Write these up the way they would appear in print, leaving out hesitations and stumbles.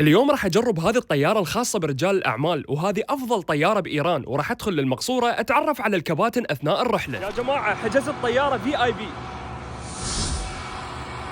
اليوم راح أجرب هذه الطيارة الخاصة برجال الأعمال، وهذه أفضل طيارة بإيران، وراح أدخل للمقصورة أتعرف على الكباتن أثناء الرحلة. يا جماعة حجزت طيارة VIP.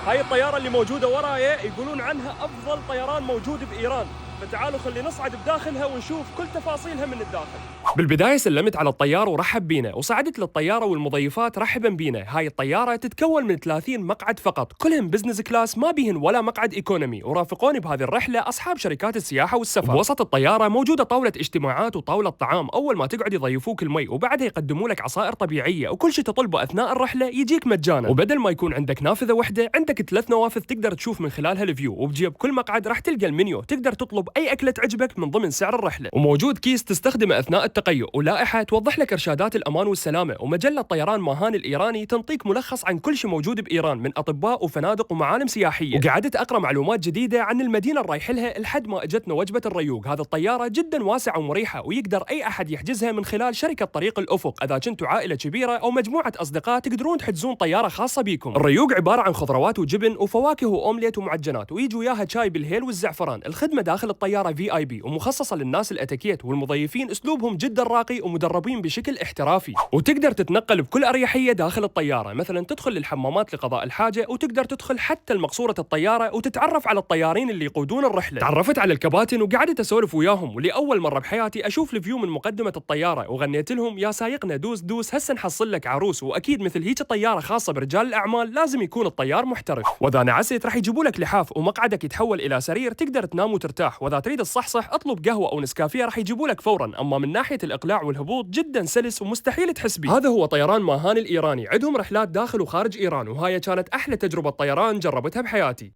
هاي الطيارة اللي موجودة ورايا يقولون عنها أفضل طيران موجود بإيران، فتعالوا خلي نصعد بداخلها ونشوف كل تفاصيلها من الداخل. بالبداية سلمت على الطيار ورحب بينا، وصعدت للطيارة والمضيفات رحبا بينا. هاي الطيارة تتكون من 30 مقعد فقط، كلهم بزنس كلاس، ما بيهن ولا مقعد إيكونومي. ورافقوني بهذه الرحلة أصحاب شركات السياحة والسفر. بوسط الطيارة موجودة طاولة اجتماعات وطاولة طعام، أول ما تقعد يضيفوك المي، وبعدها يقدموا لك عصائر طبيعية، وكل شيء تطلبه أثناء الرحلة يجيك مجانا. وبدل ما يكون عندك نافذة واحدة، عندك 3 نوافذ تقدر تشوف من خلالها الفيو، وبجيب كل مقعد راح تلقى المنيو، تقدر تطلب أي أكلة تعجبك من ضمن سعر الرحلة. وموجود كيس تستخدمه أثناء التقيؤ، ولائحة توضح لك إرشادات الأمان والسلامة، ومجلة طيران ماهان الإيراني تنطيك ملخص عن كل شيء موجود بإيران من أطباء وفنادق ومعالم سياحية. وقعدت أقرأ معلومات جديدة عن المدينة اللي رايح لها لحد ما أجتنا وجبة الريوق. هذه الطيارة جدا واسعة ومريحة، ويقدر أي أحد يحجزها من خلال شركة طريق الأفق. إذا كنتوا عائلة كبيرة أو مجموعة أصدقاء تقدرون تحجزون طيارة خاصة بيكم. الريوق عبارة عن خضروات وجبن وفواكه وأومليت ومعجنات، ويجي وياها شاي بالهيل والزعفران. الخدمة داخل الطيارة VIP ومخصصة للناس الأتيكيت، والمضيفين أسلوبهم جدا راقي ومدربين بشكل احترافي. وتقدر تتنقل بكل أريحية داخل الطيارة، مثلا تدخل للحمامات لقضاء الحاجة، وتقدر تدخل حتى لمقصورة الطيارة وتتعرف على الطيارين اللي يقودون الرحلة. تعرفت على الكباتن وقعدت أسولف وياهم، ولأول مرة بحياتي أشوف الفيو من مقدمة الطيارة، وغنيت لهم يا سايقنا دوس دوس هسه نحصل لك عروس. وأكيد مثل هيك طيارة خاصة برجال الأعمال لازم يكون الطيار محترف. وإذا نعست راح يجيبوا لك لحاف، ومقعدك يتحول إلى سرير تقدر تنام وترتاح. وإذا تريد الصحصح اطلب قهوة أو نسكافيه راح يجيبوا لك فورا. أما من ناحية الإقلاع والهبوط جدا سلس ومستحيل تحس بيه. هذا هو طيران ماهان الإيراني، عندهم رحلات داخل وخارج إيران، وهاي كانت أحلى تجربة طيران جربتها بحياتي.